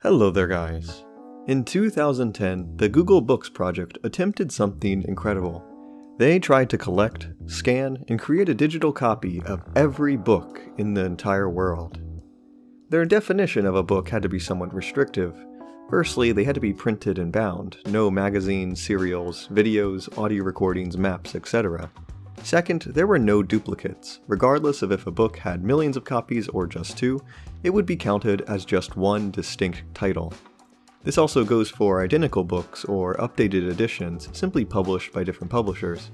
Hello there guys. In 2010, the Google Books project attempted something incredible. They tried to collect, scan, and create a digital copy of every book in the entire world. Their definition of a book had to be somewhat restrictive. Firstly, they had to be printed and bound, no magazines, serials, videos, audio recordings, maps, etc. Second, there were no duplicates. Regardless of if a book had millions of copies or just two, it would be counted as just one distinct title. This also goes for identical books or updated editions simply published by different publishers.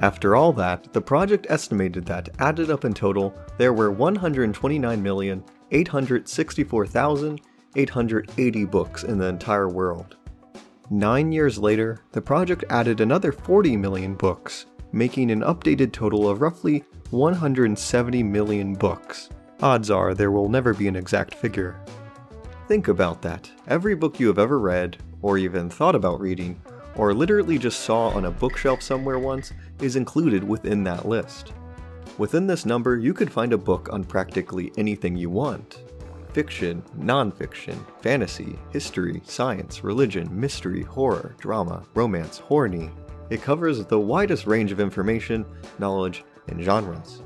After all that, the project estimated that, added up in total, there were 129,864,880 books in the entire world. 9 years later, the project added another 40 million books, making an updated total of roughly 170 million books. Odds are there will never be an exact figure. Think about that. Every book you have ever read, or even thought about reading, or literally just saw on a bookshelf somewhere once, is included within that list. Within this number, you could find a book on practically anything you want. Fiction, non-fiction, fantasy, history, science, religion, mystery, horror, drama, romance, horny. It covers the widest range of information, knowledge, and genres.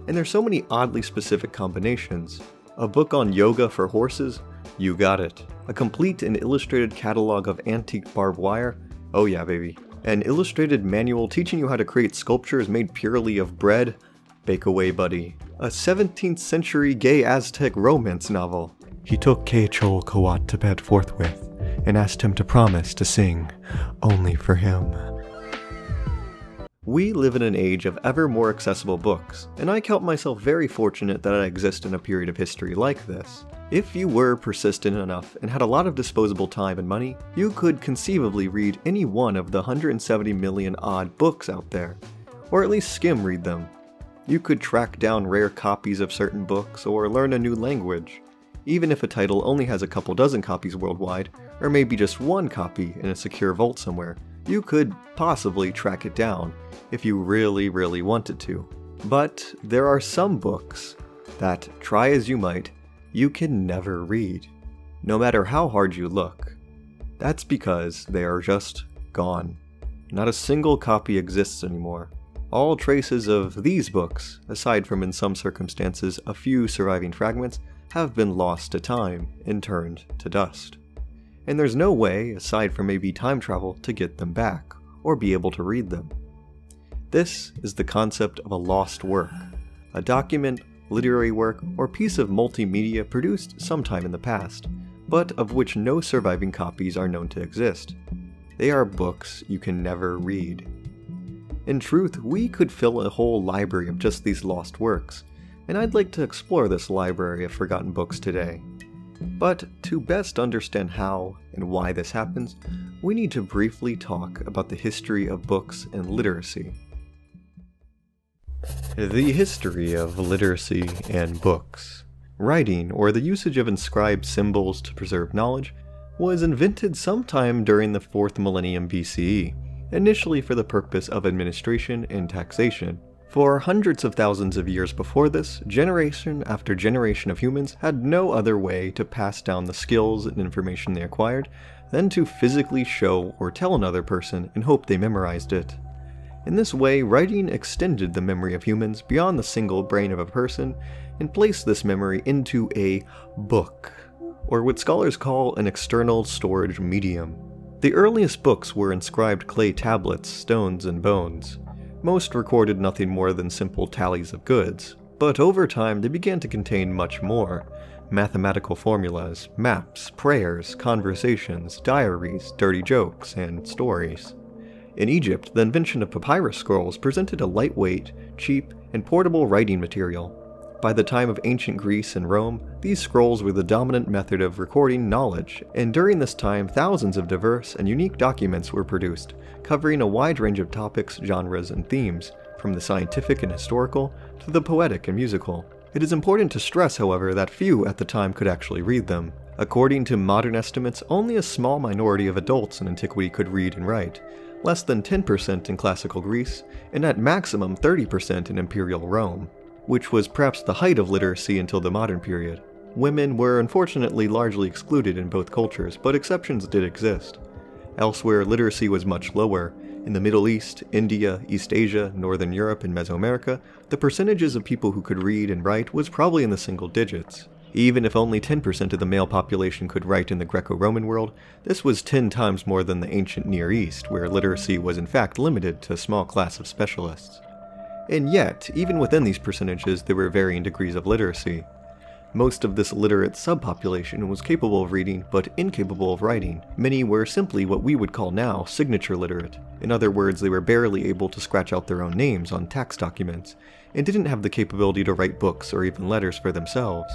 And there's so many oddly specific combinations. A book on yoga for horses? You got it. A complete and illustrated catalog of antique barbed wire? Oh yeah, baby. An illustrated manual teaching you how to create sculptures made purely of bread? Bake away, buddy. A 17th century gay Aztec romance novel. He took Quetzalcoatl to bed forthwith and asked him to promise to sing only for him. We live in an age of ever more accessible books, and I count myself very fortunate that I exist in a period of history like this. If you were persistent enough and had a lot of disposable time and money, you could conceivably read any one of the 170 million odd books out there, or at least skim read them. You could track down rare copies of certain books or learn a new language. Even if a title only has a couple dozen copies worldwide, or maybe just one copy in a secure vault somewhere, you could possibly track it down if you really wanted to. But there are some books that, try as you might, you can never read, no matter how hard you look. That's because they are just gone. Not a single copy exists anymore. All traces of these books, aside from in some circumstances a few surviving fragments, have been lost to time and turned to dust. And there's no way, aside from maybe time travel, to get them back, or be able to read them. This is the concept of a lost work, a document, literary work, or piece of multimedia produced sometime in the past, but of which no surviving copies are known to exist. They are books you can never read. In truth, we could fill a whole library of just these lost works, and I'd like to explore this library of forgotten books today. But to best understand how and why this happens, we need to briefly talk about the history of books and literacy. The history of literacy and books. Writing, or the usage of inscribed symbols to preserve knowledge, was invented sometime during the 4th millennium BCE, initially for the purpose of administration and taxation. For hundreds of thousands of years before this, generation after generation of humans had no other way to pass down the skills and information they acquired than to physically show or tell another person and hope they memorized it. In this way, writing extended the memory of humans beyond the single brain of a person and placed this memory into a book, or what scholars call an external storage medium. The earliest books were inscribed clay tablets, stones, and bones. Most recorded nothing more than simple tallies of goods, but over time they began to contain much more. Mathematical formulas, maps, prayers, conversations, diaries, dirty jokes, and stories. In Egypt, the invention of papyrus scrolls presented a lightweight, cheap, and portable writing material. By the time of ancient Greece and Rome, these scrolls were the dominant method of recording knowledge, and during this time thousands of diverse and unique documents were produced, covering a wide range of topics, genres, and themes, from the scientific and historical to the poetic and musical. It is important to stress, however, that few at the time could actually read them. According to modern estimates, only a small minority of adults in antiquity could read and write, less than 10% in classical Greece, and at maximum 30% in imperial Rome, which was perhaps the height of literacy until the modern period. Women were unfortunately largely excluded in both cultures, but exceptions did exist. Elsewhere, literacy was much lower. In the Middle East, India, East Asia, Northern Europe, and Mesoamerica, the percentages of people who could read and write was probably in the single digits. Even if only 10% of the male population could write in the Greco-Roman world, this was 10 times more than the ancient Near East, where literacy was in fact limited to a small class of specialists. And yet, even within these percentages, there were varying degrees of literacy. Most of this literate subpopulation was capable of reading, but incapable of writing. Many were simply what we would call now signature literate. In other words, they were barely able to scratch out their own names on tax documents, and didn't have the capability to write books or even letters for themselves.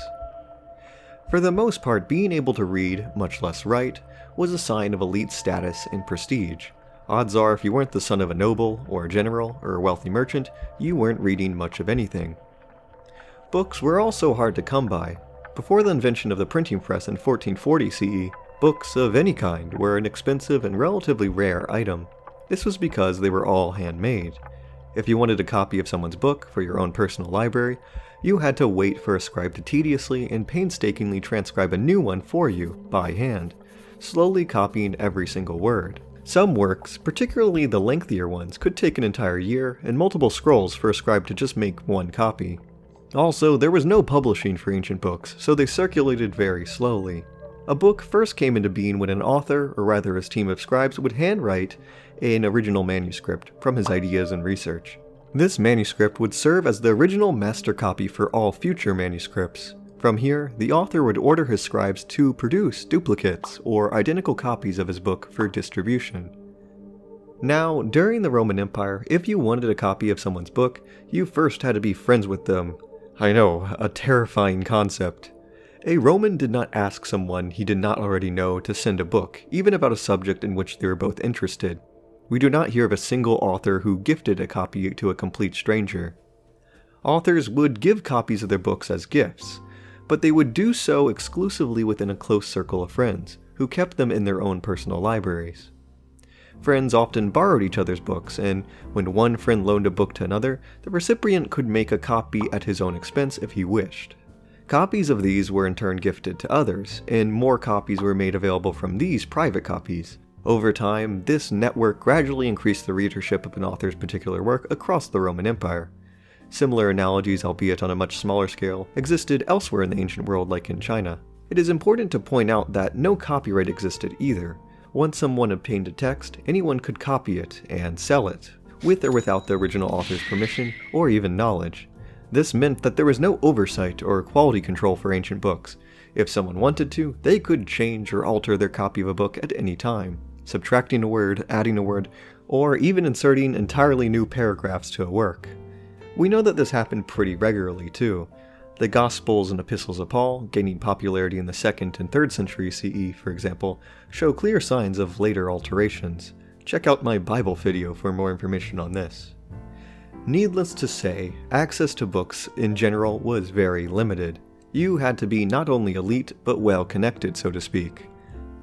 For the most part, being able to read, much less write, was a sign of elite status and prestige. Odds are, if you weren't the son of a noble, or a general, or a wealthy merchant, you weren't reading much of anything. Books were also hard to come by. Before the invention of the printing press in 1440 CE, books of any kind were an expensive and relatively rare item. This was because they were all handmade. If you wanted a copy of someone's book for your own personal library, you had to wait for a scribe to tediously and painstakingly transcribe a new one for you, by hand, slowly copying every single word. Some works, particularly the lengthier ones, could take an entire year and multiple scrolls for a scribe to just make one copy. Also, there was no publishing for ancient books, so they circulated very slowly. A book first came into being when an author, or rather his team of scribes, would handwrite an original manuscript from his ideas and research. This manuscript would serve as the original master copy for all future manuscripts. From here, the author would order his scribes to produce duplicates, or identical copies of his book for distribution. Now, during the Roman Empire, if you wanted a copy of someone's book, you first had to be friends with them. I know, a terrifying concept. A Roman did not ask someone he did not already know to send a book, even about a subject in which they were both interested. We do not hear of a single author who gifted a copy to a complete stranger. Authors would give copies of their books as gifts, but they would do so exclusively within a close circle of friends, who kept them in their own personal libraries. Friends often borrowed each other's books, and when one friend loaned a book to another, the recipient could make a copy at his own expense if he wished. Copies of these were in turn gifted to others, and more copies were made available from these private copies. Over time, this network gradually increased the readership of an author's particular work across the Roman Empire. Similar analogies, albeit on a much smaller scale, existed elsewhere in the ancient world like in China. It is important to point out that no copyright existed either. Once someone obtained a text, anyone could copy it and sell it, with or without the original author's permission or even knowledge. This meant that there was no oversight or quality control for ancient books. If someone wanted to, they could change or alter their copy of a book at any time, subtracting a word, adding a word, or even inserting entirely new paragraphs to a work. We know that this happened pretty regularly too. The Gospels and Epistles of Paul, gaining popularity in the 2nd and 3rd century CE, for example, show clear signs of later alterations. Check out my Bible video for more information on this. Needless to say, access to books in general was very limited. You had to be not only elite, but well connected, so to speak.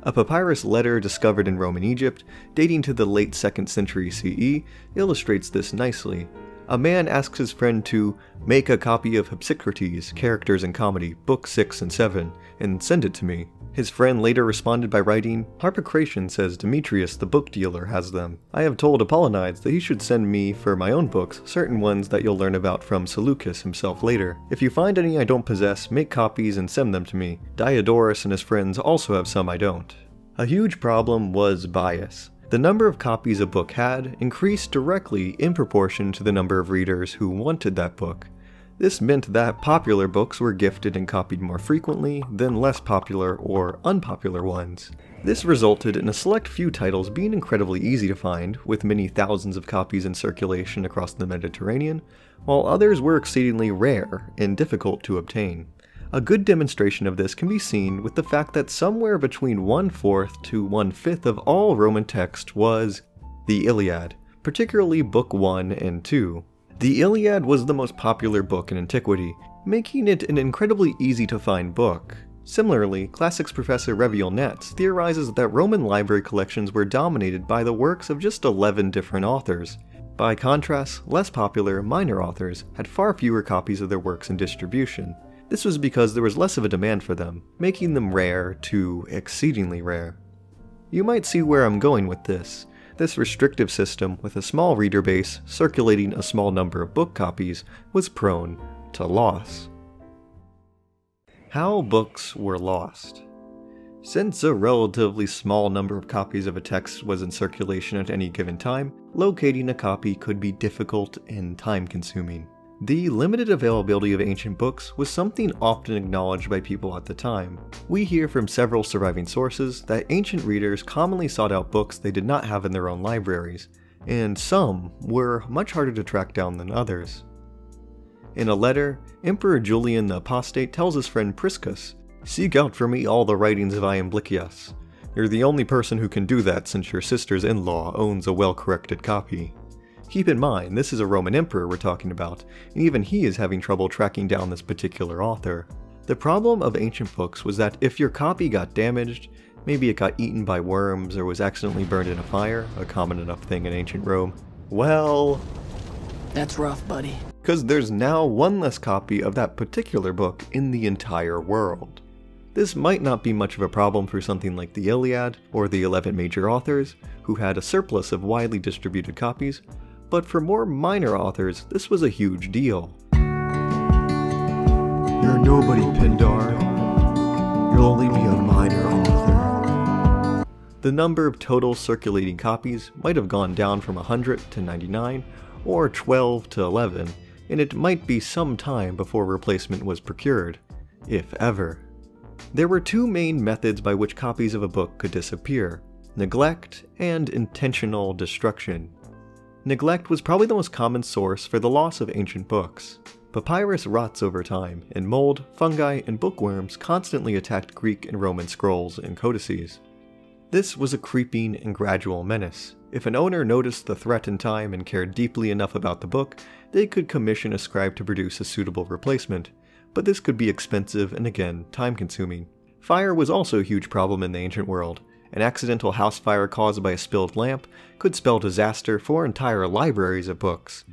A papyrus letter discovered in Roman Egypt, dating to the late 2nd century CE, illustrates this nicely. A man asks his friend to make a copy of Hypsicrates, Characters in Comedy, Book 6 and 7, and send it to me. His friend later responded by writing, Harpocration says Demetrius the book dealer has them. I have told Apollonides that he should send me for my own books, certain ones that you'll learn about from Seleucus himself later. If you find any I don't possess, make copies and send them to me. Diodorus and his friends also have some I don't. A huge problem was bias. The number of copies a book had increased directly in proportion to the number of readers who wanted that book. This meant that popular books were gifted and copied more frequently than less popular or unpopular ones. This resulted in a select few titles being incredibly easy to find, with many thousands of copies in circulation across the Mediterranean, while others were exceedingly rare and difficult to obtain. A good demonstration of this can be seen with the fact that somewhere between 1/4 to 1/5 of all Roman text was the Iliad, particularly Book 1 and 2. The Iliad was the most popular book in antiquity, making it an incredibly easy to find book. Similarly, classics professor Reviel Netz theorizes that Roman library collections were dominated by the works of just 11 different authors. By contrast, less popular, minor authors had far fewer copies of their works in distribution. This was because there was less of a demand for them, making them rare to exceedingly rare. You might see where I'm going with this. This restrictive system, with a small reader base circulating a small number of book copies, was prone to loss. How books were lost. Since a relatively small number of copies of a text was in circulation at any given time, locating a copy could be difficult and time-consuming. The limited availability of ancient books was something often acknowledged by people at the time. We hear from several surviving sources that ancient readers commonly sought out books they did not have in their own libraries, and some were much harder to track down than others. In a letter, Emperor Julian the Apostate tells his friend Priscus, "Seek out for me all the writings of Iamblicius. You're the only person who can do that since your sister's in-law owns a well-corrected copy." Keep in mind, this is a Roman emperor we're talking about, and even he is having trouble tracking down this particular author. The problem of ancient books was that if your copy got damaged, maybe it got eaten by worms or was accidentally burned in a fire, a common enough thing in ancient Rome, well... that's rough, buddy. Because there's now one less copy of that particular book in the entire world. This might not be much of a problem for something like the Iliad or the 11 major authors, who had a surplus of widely distributed copies, but for more minor authors, this was a huge deal. You're nobody, Pindar. You'll only be a minor author. The number of total circulating copies might have gone down from 100 to 99, or 12 to 11, and it might be some time before replacement was procured, if ever. There were two main methods by which copies of a book could disappear: neglect and intentional destruction. Neglect was probably the most common source for the loss of ancient books. Papyrus rots over time, and mold, fungi, and bookworms constantly attacked Greek and Roman scrolls and codices. This was a creeping and gradual menace. If an owner noticed the threat in time and cared deeply enough about the book, they could commission a scribe to produce a suitable replacement, but this could be expensive and again, time-consuming. Fire was also a huge problem in the ancient world. An accidental house fire caused by a spilled lamp could spell disaster for entire libraries of books.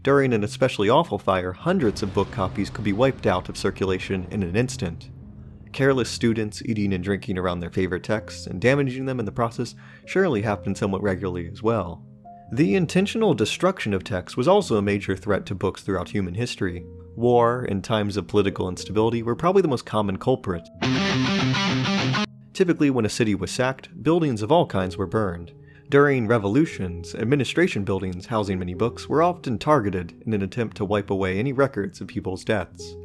During an especially awful fire, hundreds of book copies could be wiped out of circulation in an instant. Careless students eating and drinking around their favorite texts and damaging them in the process surely happened somewhat regularly as well. The intentional destruction of texts was also a major threat to books throughout human history. War and times of political instability were probably the most common culprit. Typically, when a city was sacked, buildings of all kinds were burned. During revolutions, administration buildings housing many books were often targeted in an attempt to wipe away any records of people's deaths.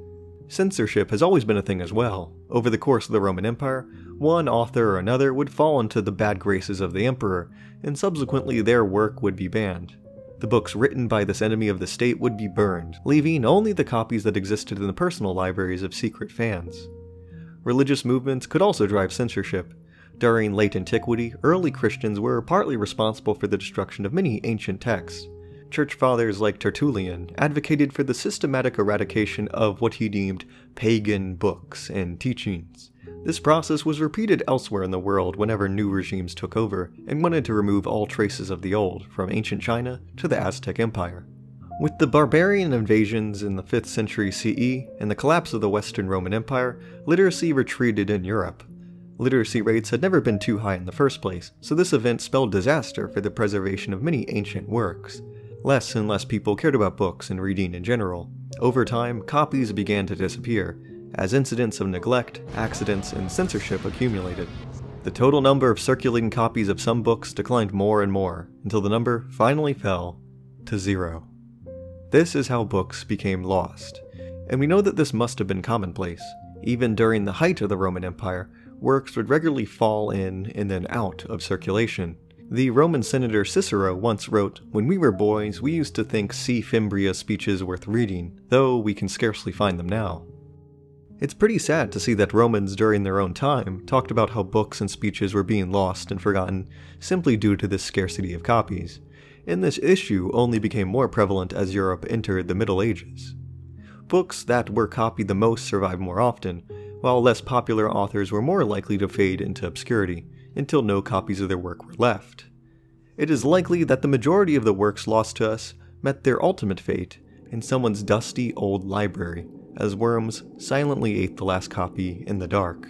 Censorship has always been a thing as well. Over the course of the Roman Empire, one author or another would fall into the bad graces of the emperor, and subsequently their work would be banned. The books written by this enemy of the state would be burned, leaving only the copies that existed in the personal libraries of secret fans. Religious movements could also drive censorship. During late antiquity, early Christians were partly responsible for the destruction of many ancient texts. Church fathers like Tertullian advocated for the systematic eradication of what he deemed pagan books and teachings. This process was repeated elsewhere in the world whenever new regimes took over and wanted to remove all traces of the old, from ancient China to the Aztec Empire. With the barbarian invasions in the 5th century CE and the collapse of the Western Roman Empire, literacy retreated in Europe. Literacy rates had never been too high in the first place, so this event spelled disaster for the preservation of many ancient works. Less and less people cared about books and reading in general. Over time, copies began to disappear, as incidents of neglect, accidents, and censorship accumulated. The total number of circulating copies of some books declined more and more, until the number finally fell to 0. This is how books became lost, and we know that this must have been commonplace. Even during the height of the Roman Empire, works would regularly fall in and then out of circulation. The Roman senator Cicero once wrote, "When we were boys, we used to think C. Fimbria speeches worth reading, though we can scarcely find them now." It's pretty sad to see that Romans during their own time talked about how books and speeches were being lost and forgotten simply due to this scarcity of copies. And this issue only became more prevalent as Europe entered the Middle Ages. Books that were copied the most survived more often, while less popular authors were more likely to fade into obscurity, until no copies of their work were left. It is likely that the majority of the works lost to us met their ultimate fate in someone's dusty old library, as worms silently ate the last copy in the dark.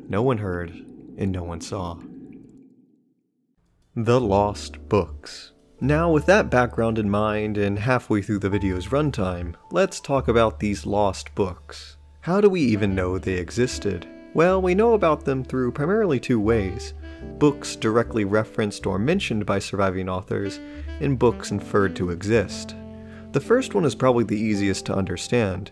No one heard, and no one saw. The Lost Books. Now, with that background in mind and halfway through the video's runtime, let's talk about these lost books. How do we even know they existed? Well, we know about them through primarily two ways: books directly referenced or mentioned by surviving authors, and books inferred to exist. The first one is probably the easiest to understand.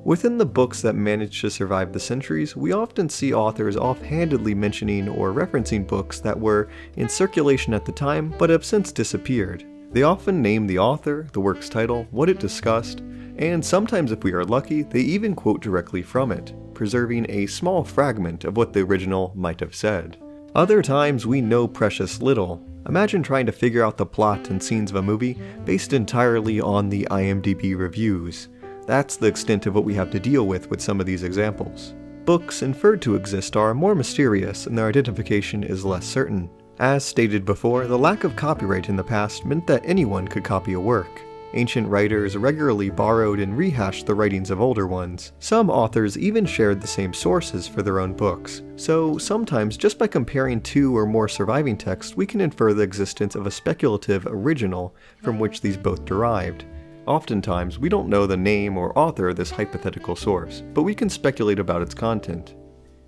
Within the books that managed to survive the centuries, we often see authors offhandedly mentioning or referencing books that were in circulation at the time but have since disappeared. They often name the author, the work's title, what it discussed, and sometimes if we are lucky, they even quote directly from it, preserving a small fragment of what the original might have said. Other times we know precious little. Imagine trying to figure out the plot and scenes of a movie based entirely on the IMDb reviews. That's the extent of what we have to deal with some of these examples. Books inferred to exist are more mysterious and their identification is less certain. As stated before, the lack of copyright in the past meant that anyone could copy a work. Ancient writers regularly borrowed and rehashed the writings of older ones. Some authors even shared the same sources for their own books, so sometimes just by comparing two or more surviving texts we can infer the existence of a speculative original from which these both derived. Oftentimes, we don't know the name or author of this hypothetical source, but we can speculate about its content.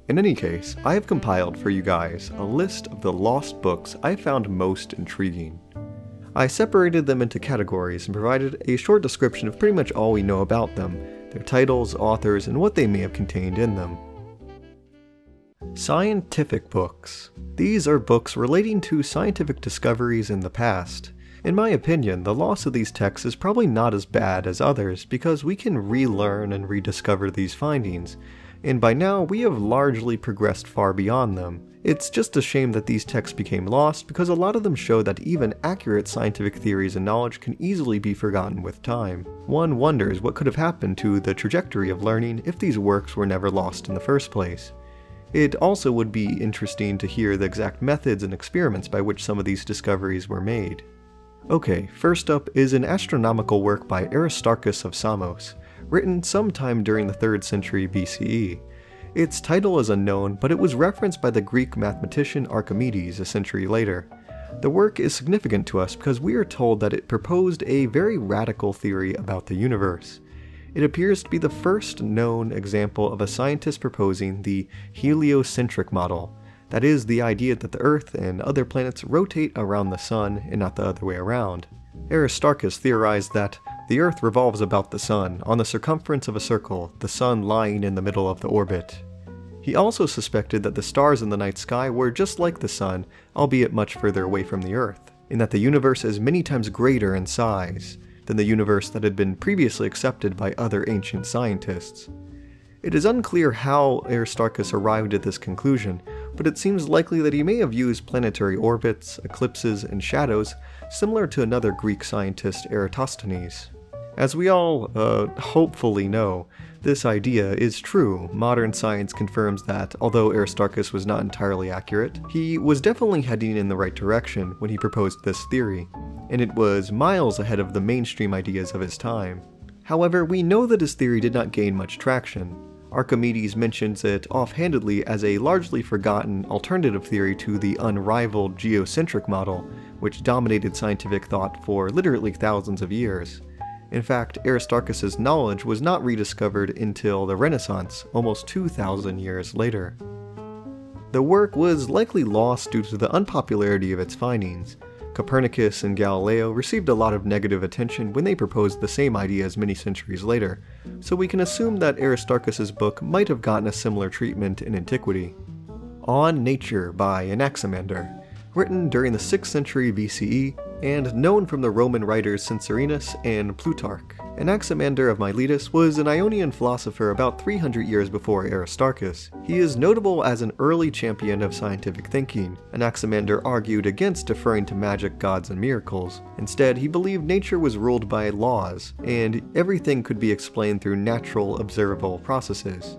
In any case, I have compiled for you guys a list of the lost books I found most intriguing. I separated them into categories and provided a short description of pretty much all we know about them, their titles, authors, and what they may have contained in them. Scientific books. These are books relating to scientific discoveries in the past. In my opinion, the loss of these texts is probably not as bad as others because we can relearn and rediscover these findings, and by now we have largely progressed far beyond them. It's just a shame that these texts became lost because a lot of them show that even accurate scientific theories and knowledge can easily be forgotten with time. One wonders what could have happened to the trajectory of learning if these works were never lost in the first place. It also would be interesting to hear the exact methods and experiments by which some of these discoveries were made. Okay, first up is an astronomical work by Aristarchus of Samos, written sometime during the 3rd century BCE. Its title is unknown, but it was referenced by the Greek mathematician Archimedes a century later. The work is significant to us because we are told that it proposed a very radical theory about the universe. It appears to be the first known example of a scientist proposing the heliocentric model. That is, the idea that the Earth and other planets rotate around the Sun and not the other way around. Aristarchus theorized that the Earth revolves about the Sun on the circumference of a circle, the Sun lying in the middle of the orbit. He also suspected that the stars in the night sky were just like the Sun, albeit much further away from the Earth, and that the universe is many times greater in size than the universe that had been previously accepted by other ancient scientists. It is unclear how Aristarchus arrived at this conclusion, but it seems likely that he may have used planetary orbits, eclipses, and shadows similar to another Greek scientist, Eratosthenes. As we all hopefully know, this idea is true. Modern science confirms that, although Aristarchus was not entirely accurate, he was definitely heading in the right direction when he proposed this theory, and it was miles ahead of the mainstream ideas of his time. However, we know that his theory did not gain much traction. Archimedes mentions it offhandedly as a largely forgotten alternative theory to the unrivaled geocentric model, which dominated scientific thought for literally thousands of years. In fact, Aristarchus's knowledge was not rediscovered until the Renaissance, almost 2,000 years later. The work was likely lost due to the unpopularity of its findings. Copernicus and Galileo received a lot of negative attention when they proposed the same ideas many centuries later, so we can assume that Aristarchus's book might have gotten a similar treatment in antiquity. On Nature by Anaximander, written during the 6th century BCE and known from the Roman writers Censorinus and Plutarch. Anaximander of Miletus was an Ionian philosopher about 300 years before Aristarchus. He is notable as an early champion of scientific thinking. Anaximander argued against deferring to magic, gods, and miracles. Instead, he believed nature was ruled by laws, and everything could be explained through natural, observable processes.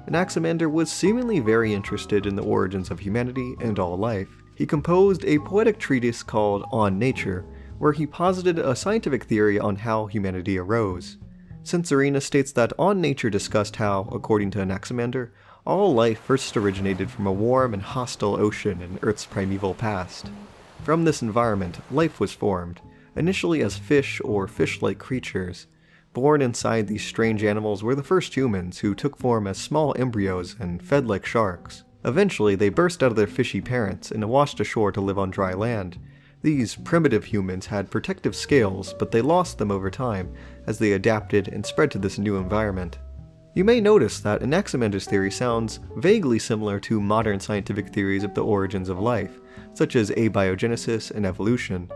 Anaximander was seemingly very interested in the origins of humanity and all life. He composed a poetic treatise called On Nature, where he posited a scientific theory on how humanity arose. Censorina states that On Nature discussed how, according to Anaximander, all life first originated from a warm and hostile ocean in Earth's primeval past. From this environment, life was formed, initially as fish or fish-like creatures. Born inside these strange animals were the first humans, who took form as small embryos and fed like sharks. Eventually, they burst out of their fishy parents and washed ashore to live on dry land. These primitive humans had protective scales, but they lost them over time as they adapted and spread to this new environment. You may notice that Anaximander's theory sounds vaguely similar to modern scientific theories of the origins of life, such as abiogenesis and evolution,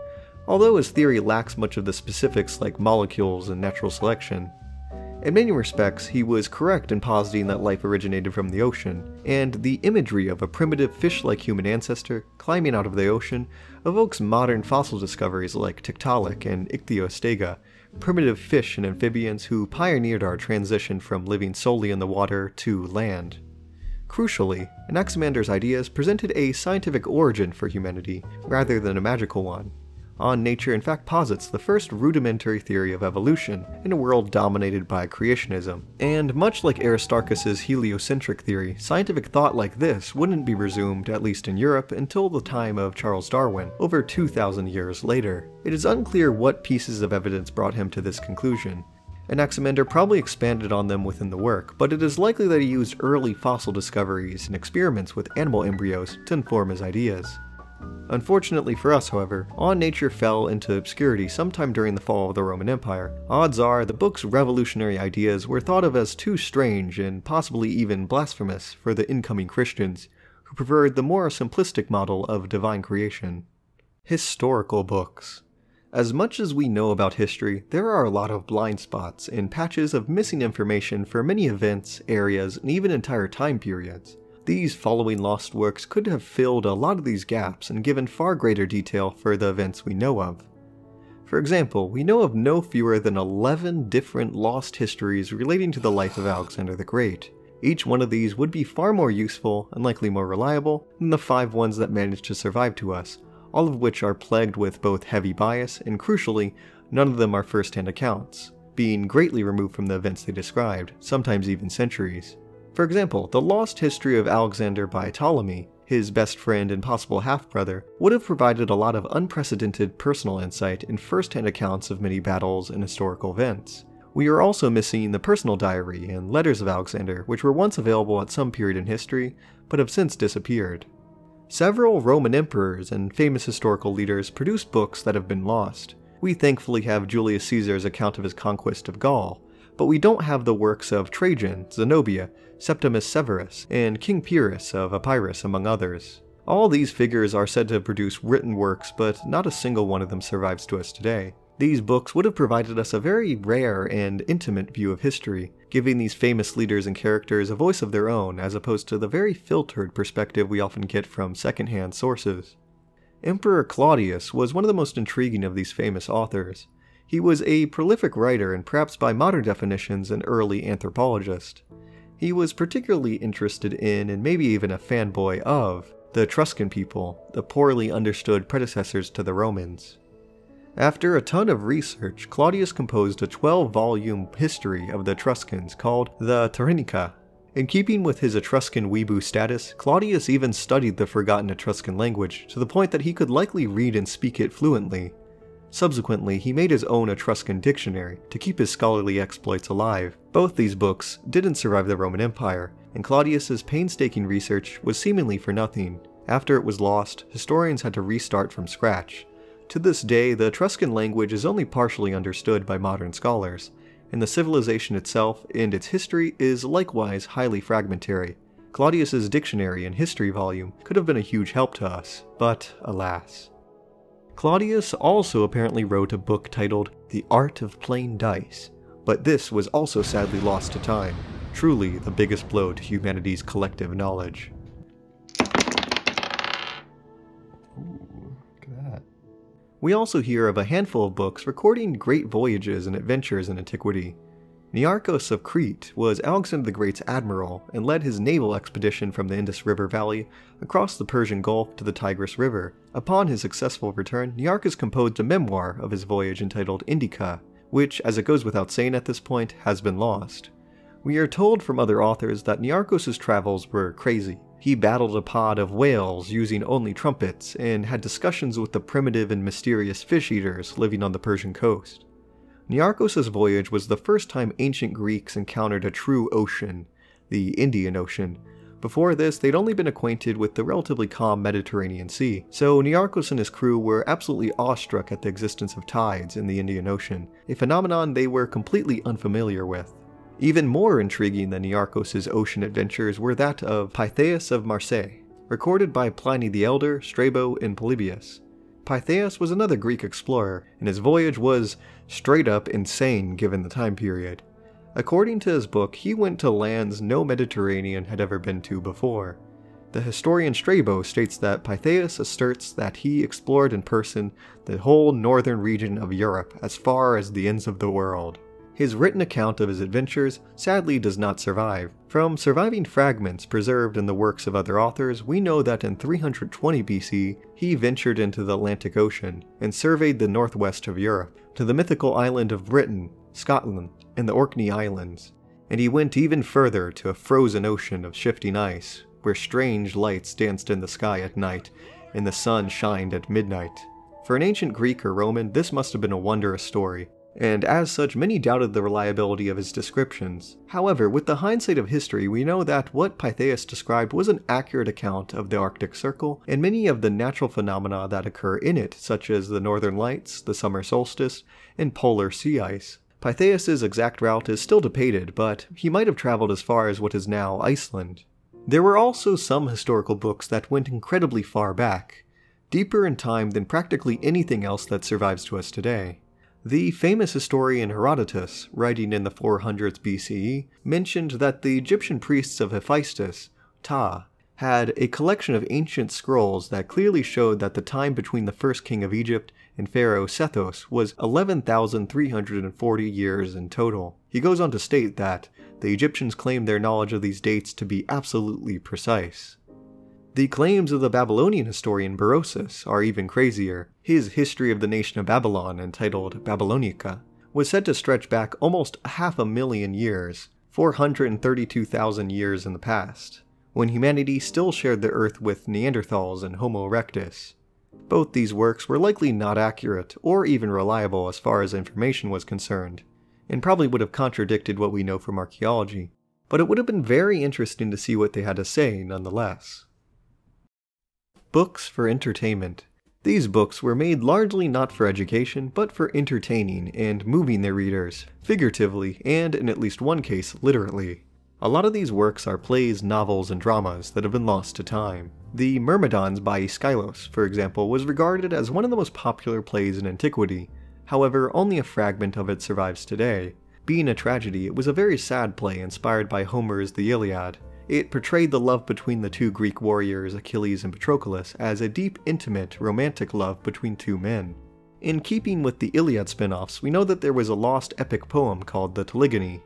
although his theory lacks much of the specifics like molecules and natural selection. In many respects, he was correct in positing that life originated from the ocean, and the imagery of a primitive fish-like human ancestor climbing out of the ocean evokes modern fossil discoveries like Tiktaalik and Ichthyostega, primitive fish and amphibians who pioneered our transition from living solely in the water to land. Crucially, Anaximander's ideas presented a scientific origin for humanity, rather than a magical one. On Nature in fact posits the first rudimentary theory of evolution in a world dominated by creationism, and much like Aristarchus's heliocentric theory, scientific thought like this wouldn't be resumed, at least in Europe, until the time of Charles Darwin, over 2,000 years later. It is unclear what pieces of evidence brought him to this conclusion. Anaximander probably expanded on them within the work, but it is likely that he used early fossil discoveries and experiments with animal embryos to inform his ideas. Unfortunately for us, however, On Nature fell into obscurity sometime during the fall of the Roman Empire. Odds are the book's revolutionary ideas were thought of as too strange and possibly even blasphemous for the incoming Christians, who preferred the more simplistic model of divine creation. Historical books. As much as we know about history, there are a lot of blind spots and patches of missing information for many events, areas, and even entire time periods. These following lost works could have filled a lot of these gaps and given far greater detail for the events we know of. For example, we know of no fewer than 11 different lost histories relating to the life of Alexander the Great. Each one of these would be far more useful and likely more reliable than the 5 ones that managed to survive to us, all of which are plagued with both heavy bias and, crucially, none of them are first-hand accounts, being greatly removed from the events they described, sometimes even centuries. For example, the lost history of Alexander by Ptolemy, his best friend and possible half-brother, would have provided a lot of unprecedented personal insight and first-hand accounts of many battles and historical events. We are also missing the personal diary and letters of Alexander, which were once available at some period in history, but have since disappeared. Several Roman emperors and famous historical leaders produced books that have been lost. We thankfully have Julius Caesar's account of his conquest of Gaul, but we don't have the works of Trajan, Zenobia, Septimus Severus, and King Pyrrhus of Epirus, among others. All these figures are said to have produced written works, but not a single one of them survives to us today. These books would have provided us a very rare and intimate view of history, giving these famous leaders and characters a voice of their own as opposed to the very filtered perspective we often get from secondhand sources. Emperor Claudius was one of the most intriguing of these famous authors. He was a prolific writer and perhaps by modern definitions an early anthropologist. He was particularly interested in, and maybe even a fanboy of, the Etruscan people, the poorly understood predecessors to the Romans. After a ton of research, Claudius composed a 12-volume history of the Etruscans called the Tyrannica. In keeping with his Etruscan weeboo status, Claudius even studied the forgotten Etruscan language to the point that he could likely read and speak it fluently. Subsequently, he made his own Etruscan dictionary to keep his scholarly exploits alive. Both these books didn't survive the Roman Empire, and Claudius's painstaking research was seemingly for nothing. After it was lost, historians had to restart from scratch. To this day, the Etruscan language is only partially understood by modern scholars, and the civilization itself and its history is likewise highly fragmentary. Claudius's dictionary and history volume could have been a huge help to us, but alas. Claudius also apparently wrote a book titled The Art of Playing Dice, but this was also sadly lost to time, truly the biggest blow to humanity's collective knowledge. Ooh, look at that. We also hear of a handful of books recording great voyages and adventures in antiquity. Nearchos of Crete was Alexander the Great's admiral and led his naval expedition from the Indus River Valley across the Persian Gulf to the Tigris River. Upon his successful return, Nearchus composed a memoir of his voyage entitled Indica, which, as it goes without saying at this point, has been lost. We are told from other authors that Niarchos' travels were crazy. He battled a pod of whales using only trumpets, and had discussions with the primitive and mysterious fish-eaters living on the Persian coast. Niarchos' voyage was the first time ancient Greeks encountered a true ocean, the Indian Ocean. Before this, they'd only been acquainted with the relatively calm Mediterranean Sea, so Niarchos and his crew were absolutely awestruck at the existence of tides in the Indian Ocean, a phenomenon they were completely unfamiliar with. Even more intriguing than Niarchos' ocean adventures were that of Pytheas of Marseille, recorded by Pliny the Elder, Strabo, and Polybius. Pytheas was another Greek explorer, and his voyage was straight up insane given the time period. According to his book, he went to lands no Mediterranean had ever been to before. The historian Strabo states that Pytheas asserts that he explored in person the whole northern region of Europe as far as the ends of the world. His written account of his adventures sadly does not survive. From surviving fragments preserved in the works of other authors, we know that in 320 BC, he ventured into the Atlantic Ocean and surveyed the northwest of Europe, to the mythical island of Britain, Scotland, and the Orkney Islands. And he went even further to a frozen ocean of shifting ice, where strange lights danced in the sky at night, and the sun shined at midnight. For an ancient Greek or Roman, this must have been a wondrous story, and as such many doubted the reliability of his descriptions. However, with the hindsight of history, we know that what Pytheas described was an accurate account of the Arctic Circle and many of the natural phenomena that occur in it, such as the northern lights, the summer solstice, and polar sea ice. Pytheas' exact route is still debated, but he might have traveled as far as what is now Iceland. There were also some historical books that went incredibly far back, deeper in time than practically anything else that survives to us today. The famous historian Herodotus, writing in the 400s BCE, mentioned that the Egyptian priests of Hephaestus, Ptah, had a collection of ancient scrolls that clearly showed that the time between the first king of Egypt and Pharaoh Sethos was 11,340 years in total. He goes on to state that the Egyptians claimed their knowledge of these dates to be absolutely precise. The claims of the Babylonian historian Berosus are even crazier. His History of the Nation of Babylon, entitled Babylonica, was said to stretch back almost 500,000 years, 432,000 years in the past, when humanity still shared the earth with Neanderthals and Homo erectus. Both these works were likely not accurate or even reliable as far as information was concerned, and probably would have contradicted what we know from archaeology, but it would have been very interesting to see what they had to say nonetheless. Books for entertainment. These books were made largely not for education, but for entertaining and moving their readers, figuratively and, in at least one case, literally. A lot of these works are plays, novels, and dramas that have been lost to time. The Myrmidons by Aeschylus, for example, was regarded as one of the most popular plays in antiquity. However, only a fragment of it survives today. Being a tragedy, it was a very sad play inspired by Homer's The Iliad. It portrayed the love between the two Greek warriors Achilles and Patroclus as a deep, intimate, romantic love between two men. In keeping with the Iliad spin-offs, we know that there was a lost epic poem called the Telegony.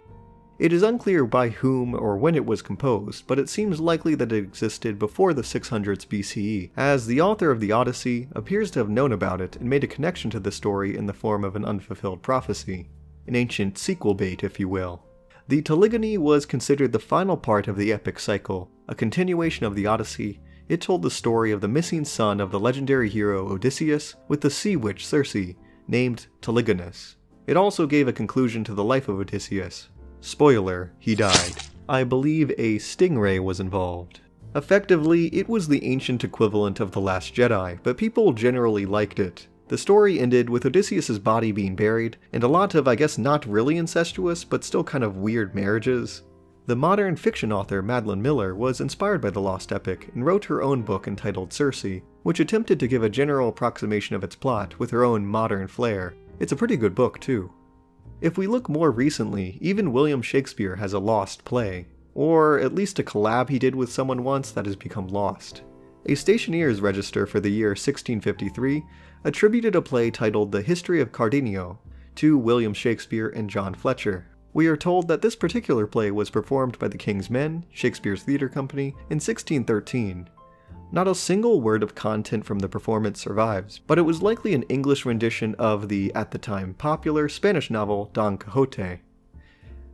It is unclear by whom or when it was composed, but it seems likely that it existed before the 600s BCE, as the author of the Odyssey appears to have known about it and made a connection to the story in the form of an unfulfilled prophecy. An ancient sequel bait, if you will. The Telegony was considered the final part of the epic cycle, a continuation of the Odyssey. It told the story of the missing son of the legendary hero Odysseus with the sea witch Circe, named Telegonus. It also gave a conclusion to the life of Odysseus. Spoiler, he died. I believe a stingray was involved. Effectively, it was the ancient equivalent of The Last Jedi, but people generally liked it. The story ended with Odysseus' body being buried, and a lot of, I guess, not really incestuous, but still kind of weird marriages. The modern fiction author Madeline Miller was inspired by the lost epic and wrote her own book entitled Circe, which attempted to give a general approximation of its plot with her own modern flair. It's a pretty good book, too. If we look more recently, even William Shakespeare has a lost play, or at least a collab he did with someone once that has become lost. A Stationer's Register for the year 1653 attributed a play titled The History of Cardenio to William Shakespeare and John Fletcher. We are told that this particular play was performed by the King's Men, Shakespeare's theater company, in 1613. Not a single word of content from the performance survives, but it was likely an English rendition of the, at the time, popular Spanish novel Don Quixote.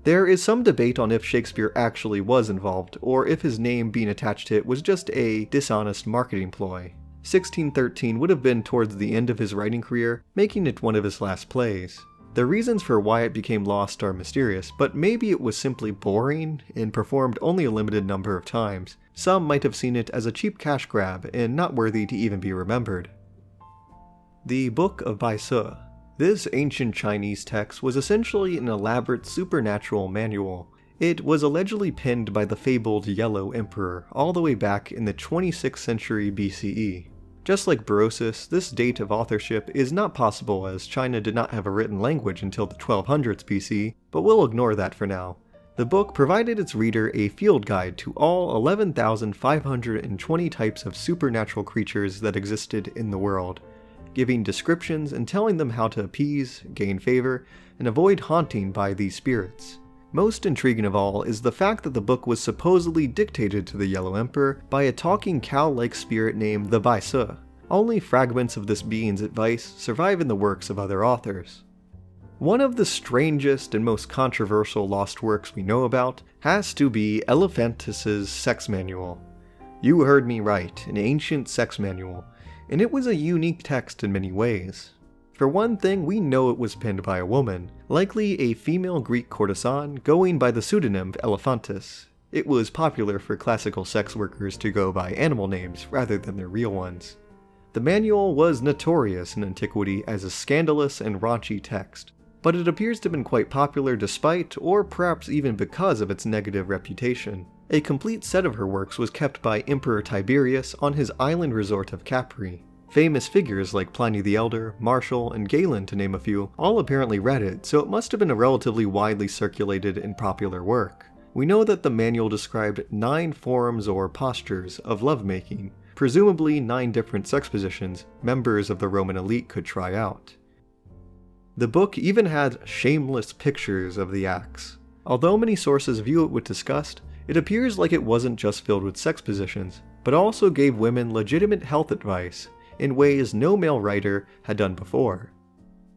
There is some debate on if Shakespeare actually was involved, or if his name being attached to it was just a dishonest marketing ploy. 1613 would have been towards the end of his writing career, making it one of his last plays. The reasons for why it became lost are mysterious, but maybe it was simply boring and performed only a limited number of times. Some might have seen it as a cheap cash grab and not worthy to even be remembered. The Book of Bai Se. This ancient Chinese text was essentially an elaborate supernatural manual. It was allegedly penned by the fabled Yellow Emperor all the way back in the 26th century BCE. Just like Berosus, this date of authorship is not possible as China did not have a written language until the 1200s BC, but we'll ignore that for now. The book provided its reader a field guide to all 11,520 types of supernatural creatures that existed in the world, giving descriptions and telling them how to appease, gain favor, and avoid haunting by these spirits. Most intriguing of all is the fact that the book was supposedly dictated to the Yellow Emperor by a talking cow-like spirit named the Bai Se. Only fragments of this being's advice survive in the works of other authors. One of the strangest and most controversial lost works we know about has to be Elephantus's sex manual. You heard me right, an ancient sex manual, and it was a unique text in many ways. For one thing, we know it was penned by a woman, likely a female Greek courtesan going by the pseudonym Elephantus. It was popular for classical sex workers to go by animal names rather than their real ones. The manual was notorious in antiquity as a scandalous and raunchy text, but it appears to have been quite popular despite, or perhaps even because of its negative reputation. A complete set of her works was kept by Emperor Tiberius on his island resort of Capri. Famous figures like Pliny the Elder, Martial, and Galen, to name a few, all apparently read it, so it must have been a relatively widely circulated and popular work. We know that the manual described 9 forms or postures of lovemaking, presumably 9 different sex positions members of the Roman elite could try out. The book even had shameless pictures of the acts. Although many sources view it with disgust, it appears like it wasn't just filled with sex positions, but also gave women legitimate health advice in ways no male writer had done before.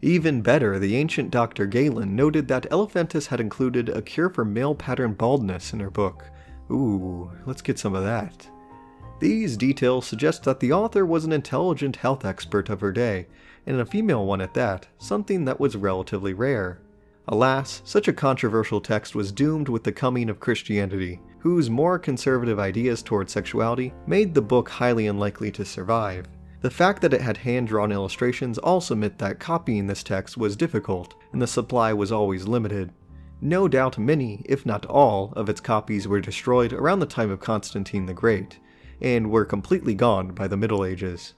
Even better, the ancient Dr. Galen noted that Elephantus had included a cure for male pattern baldness in her book. Ooh, let's get some of that. These details suggest that the author was an intelligent health expert of her day, and a female one at that, something that was relatively rare. Alas, such a controversial text was doomed with the coming of Christianity, whose more conservative ideas toward sexuality made the book highly unlikely to survive. The fact that it had hand-drawn illustrations also meant that copying this text was difficult, and the supply was always limited. No doubt many, if not all, of its copies were destroyed around the time of Constantine the Great, and were completely gone by the Middle Ages.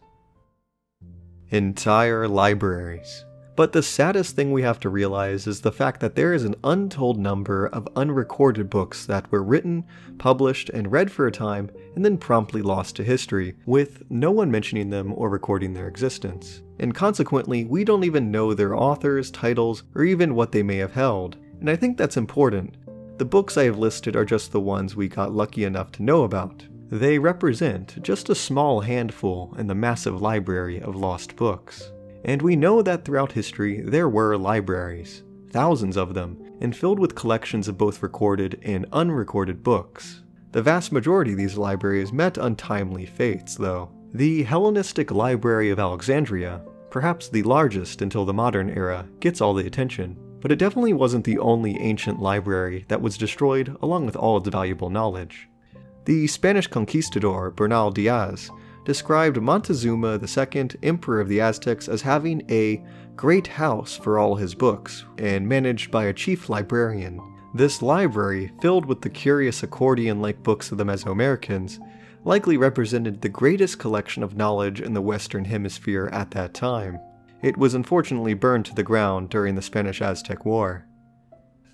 Entire libraries. But the saddest thing we have to realize is the fact that there is an untold number of unrecorded books that were written, published, and read for a time, and then promptly lost to history, with no one mentioning them or recording their existence. And consequently, we don't even know their authors, titles, or even what they may have held. And I think that's important. The books I have listed are just the ones we got lucky enough to know about. They represent just a small handful in the massive library of lost books. And we know that throughout history there were libraries, thousands of them, and filled with collections of both recorded and unrecorded books. The vast majority of these libraries met untimely fates, though. The Hellenistic Library of Alexandria, perhaps the largest until the modern era, gets all the attention, but it definitely wasn't the only ancient library that was destroyed along with all its valuable knowledge. The Spanish conquistador Bernal Diaz described Montezuma II, Emperor of the Aztecs, as having a great house for all his books, and managed by a chief librarian. This library, filled with the curious accordion-like books of the Mesoamericans, likely represented the greatest collection of knowledge in the Western Hemisphere at that time. It was unfortunately burned to the ground during the Spanish-Aztec War.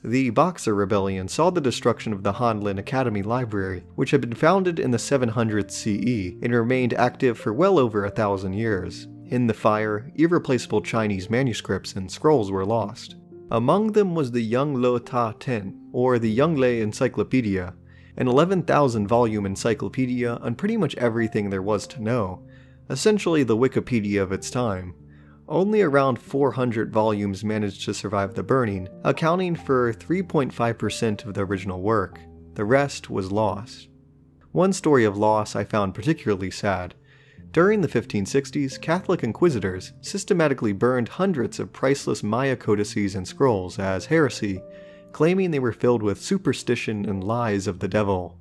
The Boxer Rebellion saw the destruction of the Hanlin Academy Library, which had been founded in the 700s CE and remained active for well over 1,000 years. In the fire, irreplaceable Chinese manuscripts and scrolls were lost. Among them was the Young Lo Ta Ten, or the Younglei Encyclopedia, an 11,000 volume encyclopedia on pretty much everything there was to know, essentially the Wikipedia of its time. Only around 400 volumes managed to survive the burning, accounting for 3.5% of the original work. The rest was lost. One story of loss I found particularly sad. During the 1560s, Catholic inquisitors systematically burned hundreds of priceless Maya codices and scrolls as heresy, claiming they were filled with superstition and lies of the devil.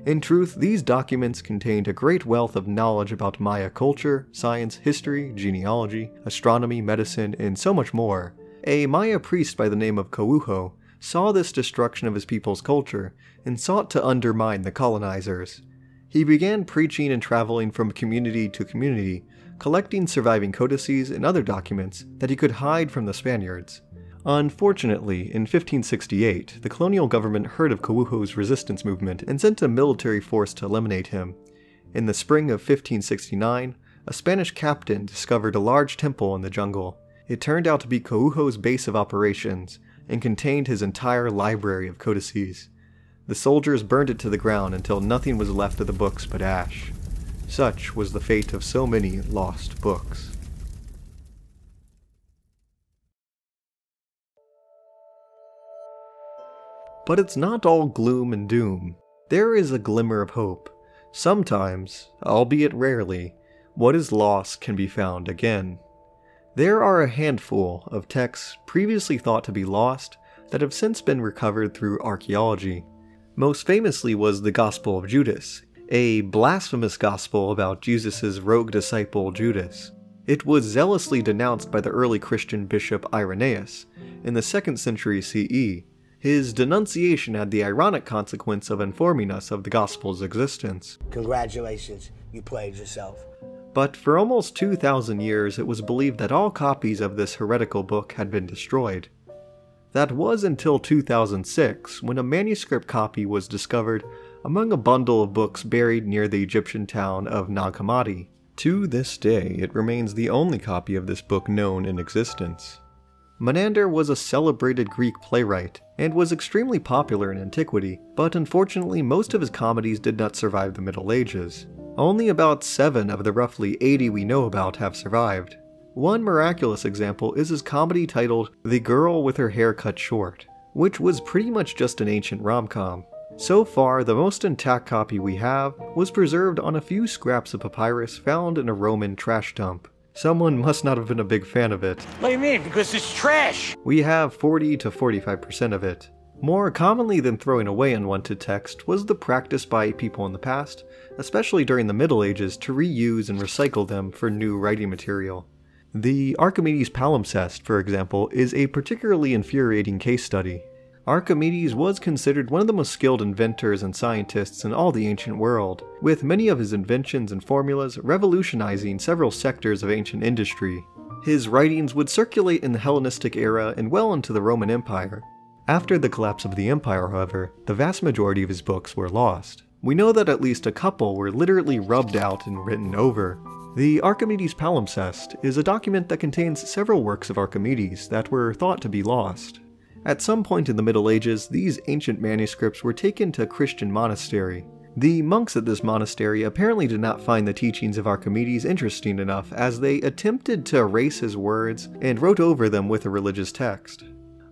In truth, these documents contained a great wealth of knowledge about Maya culture, science, history, genealogy, astronomy, medicine, and so much more. A Maya priest by the name of Caujo saw this destruction of his people's culture and sought to undermine the colonizers. He began preaching and traveling from community to community, collecting surviving codices and other documents that he could hide from the Spaniards. Unfortunately, in 1568, the colonial government heard of Caujo's resistance movement and sent a military force to eliminate him. In the spring of 1569, a Spanish captain discovered a large temple in the jungle. It turned out to be Caujo's base of operations, and contained his entire library of codices. The soldiers burned it to the ground until nothing was left of the books but ash. Such was the fate of so many lost books. But it's not all gloom and doom. There is a glimmer of hope. Sometimes, albeit rarely, what is lost can be found again. There are a handful of texts previously thought to be lost that have since been recovered through archaeology. Most famously was the Gospel of Judas, a blasphemous gospel about Jesus' rogue disciple Judas. It was zealously denounced by the early Christian bishop Irenaeus in the 2nd century CE. His denunciation had the ironic consequence of informing us of the Gospel's existence. Congratulations, you played yourself. But for almost 2,000 years it was believed that all copies of this heretical book had been destroyed. That was until 2006, when a manuscript copy was discovered among a bundle of books buried near the Egyptian town of Nag Hammadi. To this day, it remains the only copy of this book known in existence. Menander was a celebrated Greek playwright, and was extremely popular in antiquity, but unfortunately most of his comedies did not survive the Middle Ages. Only about 7 of the roughly 80 we know about have survived. One miraculous example is his comedy titled The Girl with Her Hair Cut Short, which was pretty much just an ancient rom-com. So far, the most intact copy we have was preserved on a few scraps of papyrus found in a Roman trash dump. Someone must not have been a big fan of it. What do you mean? Because it's trash! We have 40 to 45% of it. More commonly than throwing away unwanted text was the practice by people in the past, especially during the Middle Ages, to reuse and recycle them for new writing material. The Archimedes palimpsest, for example, is a particularly infuriating case study. Archimedes was considered one of the most skilled inventors and scientists in all the ancient world, with many of his inventions and formulas revolutionizing several sectors of ancient industry. His writings would circulate in the Hellenistic era and well into the Roman Empire. After the collapse of the empire, however, the vast majority of his books were lost. We know that at least a couple were literally rubbed out and written over. The Archimedes palimpsest is a document that contains several works of Archimedes that were thought to be lost. At some point in the Middle Ages, these ancient manuscripts were taken to a Christian monastery. The monks at this monastery apparently did not find the teachings of Archimedes interesting enough, as they attempted to erase his words and wrote over them with a religious text.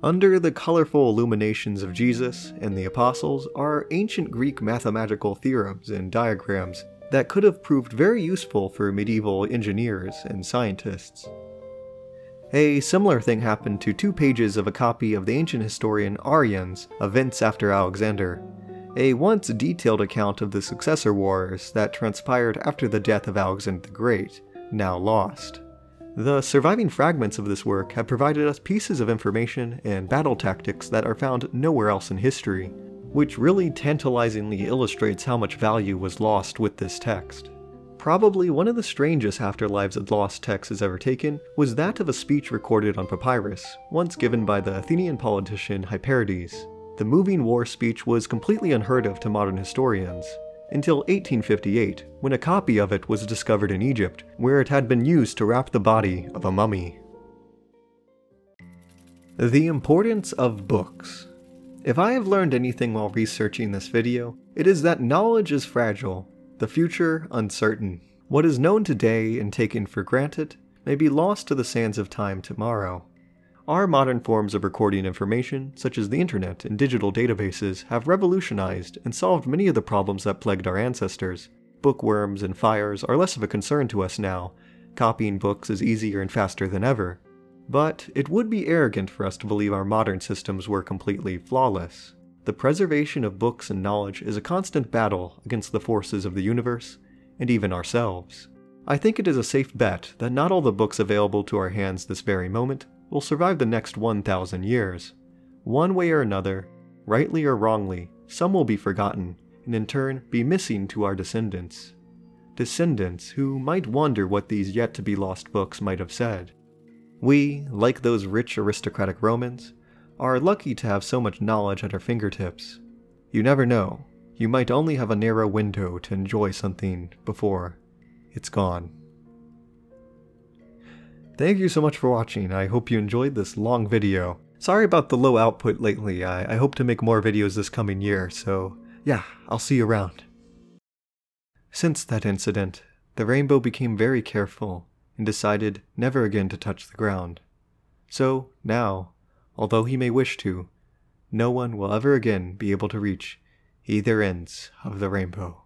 Under the colorful illuminations of Jesus and the apostles are ancient Greek mathematical theorems and diagrams that could have proved very useful for medieval engineers and scientists. A similar thing happened to 2 pages of a copy of the ancient historian Arrian's Events After Alexander, a once detailed account of the successor wars that transpired after the death of Alexander the Great, now lost. The surviving fragments of this work have provided us pieces of information and battle tactics that are found nowhere else in history, which really tantalizingly illustrates how much value was lost with this text. Probably one of the strangest afterlives a lost text has ever taken was that of a speech recorded on papyrus, once given by the Athenian politician Hyperides. The moving war speech was completely unheard of to modern historians, until 1858, when a copy of it was discovered in Egypt, where it had been used to wrap the body of a mummy. The importance of books. If I have learned anything while researching this video, it is that knowledge is fragile, the future uncertain. What is known today and taken for granted may be lost to the sands of time tomorrow. Our modern forms of recording information, such as the internet and digital databases, have revolutionized and solved many of the problems that plagued our ancestors. Bookworms and fires are less of a concern to us now. Copying books is easier and faster than ever. But it would be arrogant for us to believe our modern systems were completely flawless. The preservation of books and knowledge is a constant battle against the forces of the universe, and even ourselves. I think it is a safe bet that not all the books available to our hands this very moment will survive the next 1,000 years. One way or another, rightly or wrongly, some will be forgotten, and in turn be missing to our descendants. Descendants who might wonder what these yet-to-be-lost books might have said. We, like those rich aristocratic Romans, are lucky to have so much knowledge at our fingertips. You never know, you might only have a narrow window to enjoy something before it's gone. Thank you so much for watching. I hope you enjoyed this long video. Sorry about the low output lately. I hope to make more videos this coming year, so yeah, I'll see you around. Since that incident, the rainbow became very careful and decided never again to touch the ground. So now, although he may wish to, no one will ever again be able to reach either ends of the rainbow.